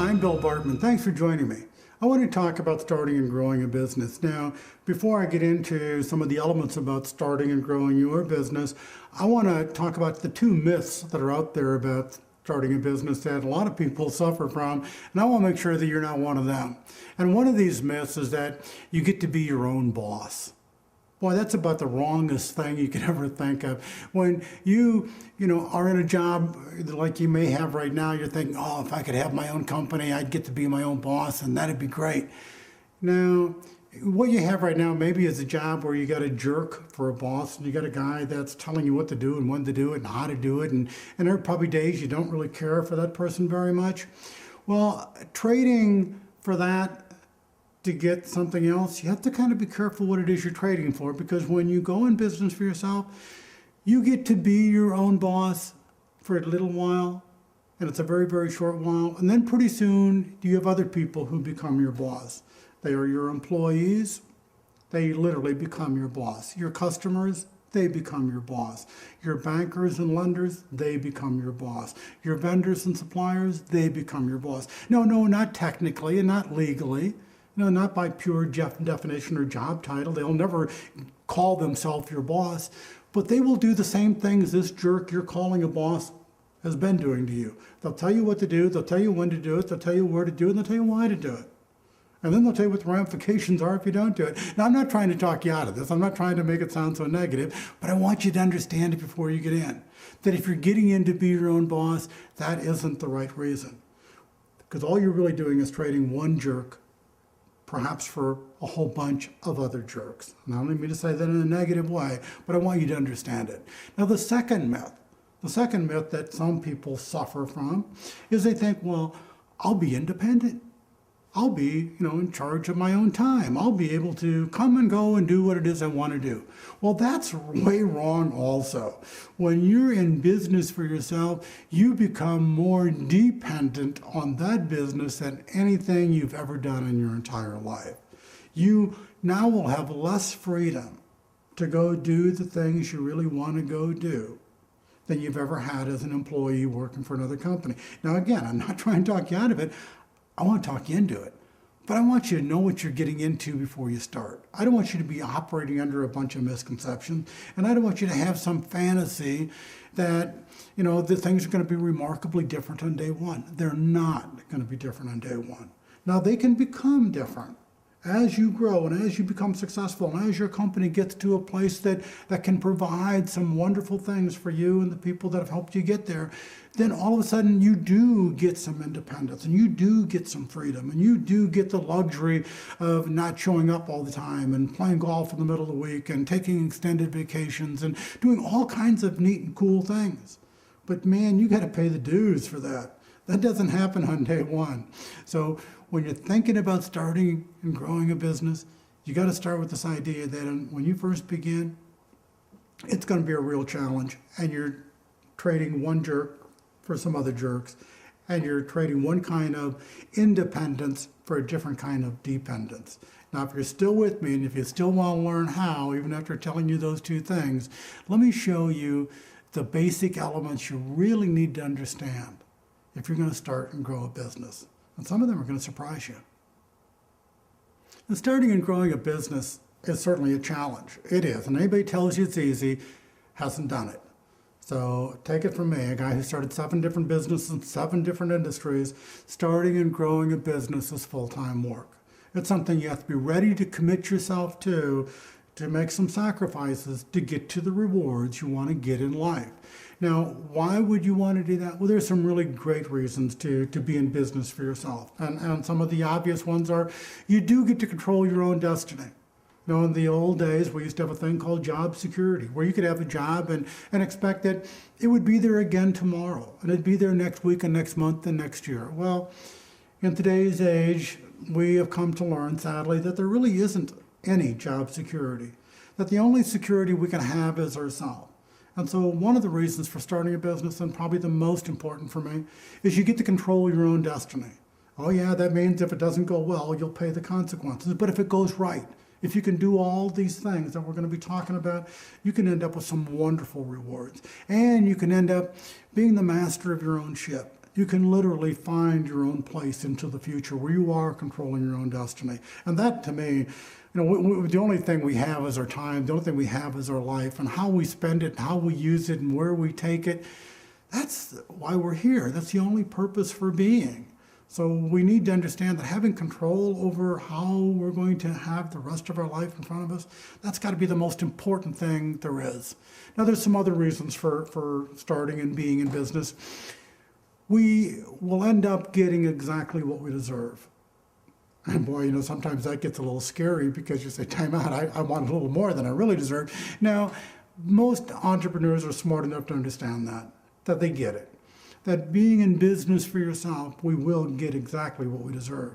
Hi, I'm Bill Bartmann. Thanks for joining me. I want to talk about starting and growing a business. Now, before I get into some of the elements about starting and growing your business, I want to talk about the two myths that are out there about starting a business that a lot of people suffer from, and I want to make sure that you're not one of them. And one of these myths is that you get to be your own boss. Boy, that's about the wrongest thing you could ever think of. When you are in a job like you may have right now, you're thinking, oh, if I could have my own company, I'd get to be my own boss, and that'd be great. Now, what you have right now maybe is a job where you got a jerk for a boss, and you got a guy that's telling you what to do and when to do it and how to do it, and there are probably days you don't really care for that person very much. Well, trading for that to get something else, you have to kind of be careful what it is you're trading for, because when you go in business for yourself, you get to be your own boss for a little while, and it's a very, very short while, and then pretty soon you have other people who become your boss. They are your employees. They literally become your boss. Your customers, they become your boss. Your bankers and lenders, they become your boss. Your vendors and suppliers, they become your boss. No, not technically and not legally. Not by pure definition or job title. They'll never call themselves your boss, but they will do the same things this jerk you're calling a boss has been doing to you. They'll tell you what to do, they'll tell you when to do it, they'll tell you where to do it, and they'll tell you why to do it. And then they'll tell you what the ramifications are if you don't do it. Now, I'm not trying to talk you out of this. I'm not trying to make it sound so negative, but I want you to understand it before you get in. That if you're getting in to be your own boss, that isn't the right reason. Because all you're really doing is trading one jerk perhaps for a whole bunch of other jerks. And I don't mean to say that in a negative way, but I want you to understand it. Now, the second myth that some people suffer from is they think, well, I'll be independent. I'll be, in charge of my own time. I'll be able to come and go and do what it is I want to do. Well, that's way wrong also. When you're in business for yourself, you become more dependent on that business than anything you've ever done in your entire life. You now will have less freedom to go do the things you really want to go do than you've ever had as an employee working for another company. Now, again, I'm not trying to talk you out of it. I want to talk you into it. But I want you to know what you're getting into before you start. I don't want you to be operating under a bunch of misconceptions. And I don't want you to have some fantasy that, the things are going to be remarkably different on day one. They're not going to be different on day one. Now, they can become different as you grow and as you become successful and as your company gets to a place that can provide some wonderful things for you and the people that have helped you get there. Then all of a sudden you do get some independence and you do get some freedom and you do get the luxury of not showing up all the time and playing golf in the middle of the week and taking extended vacations and doing all kinds of neat and cool things. But man, you got to pay the dues for that. That doesn't happen on day one. So when you're thinking about starting and growing a business, you got to start with this idea that when you first begin, it's going to be a real challenge, and you're trading one jerk for some other jerks, and you're trading one kind of independence for a different kind of dependence. Now, if you're still with me and if you still want to learn how, even after telling you those two things, let me show you the basic elements you really need to understand if you're going to start and grow a business. And some of them are going to surprise you. And starting and growing a business is certainly a challenge. It is. And anybody tells you it's easy hasn't done it. So take it from me, a guy who started 7 different businesses in 7 different industries. Starting and growing a business is full-time work. It's something you have to be ready to commit yourself to make some sacrifices to get to the rewards you want to get in life. Now, why would you want to do that? Well, there's some really great reasons to be in business for yourself. And some of the obvious ones are you do get to control your own destiny. In the old days, we used to have a thing called job security, where you could have a job and expect that it would be there again tomorrow, and it'd be there next week and next month and next year. Well, in today's age, we have come to learn, sadly, that there really isn't any job security, that the only security we can have is ourselves. And so one of the reasons for starting a business, and probably the most important for me, is you get to control your own destiny. Oh yeah, that means if it doesn't go well, you'll pay the consequences. But if it goes right, if you can do all these things that we're going to be talking about, you can end up with some wonderful rewards. And you can end up being the master of your own ship. you can literally find your own place into the future where you are controlling your own destiny. And that, to me, the only thing we have is our time, the only thing we have is our life, and how we spend it, how we use it, and where we take it. That's why we're here. That's the only purpose for being. So we need to understand that having control over how we're going to have the rest of our life in front of us, that's got to be the most important thing there is. Now, there's some other reasons for starting and being in business. We will end up getting exactly what we deserve. And boy, sometimes that gets a little scary because you say, time out, I want a little more than I really deserve. Now, most entrepreneurs are smart enough to understand that they get it. That being in business for yourself, we will get exactly what we deserve.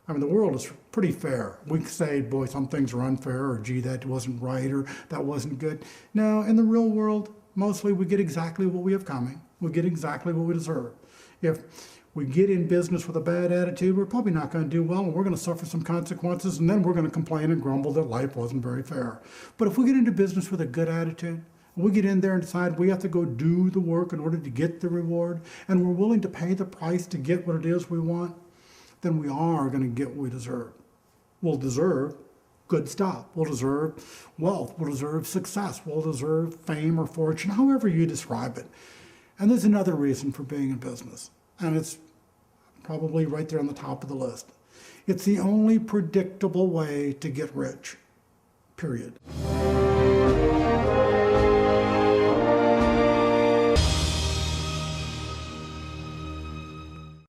I mean, the world is pretty fair. We say, boy, some things are unfair, or gee, that wasn't right, or that wasn't good. Now, in the real world, mostly we get exactly what we have coming. We get exactly what we deserve. If we get in business with a bad attitude, we're probably not going to do well, and we're going to suffer some consequences, and then we're going to complain and grumble that life wasn't very fair. But if we get into business with a good attitude, we get in there and decide we have to go do the work in order to get the reward, and we're willing to pay the price to get what it is we want, then we are going to get what we deserve. We'll deserve good stuff. We'll deserve wealth. We'll deserve success. We'll deserve fame or fortune, however you describe it. And there's another reason for being in business, and it's probably right there on the top of the list. It's the only predictable way to get rich, period.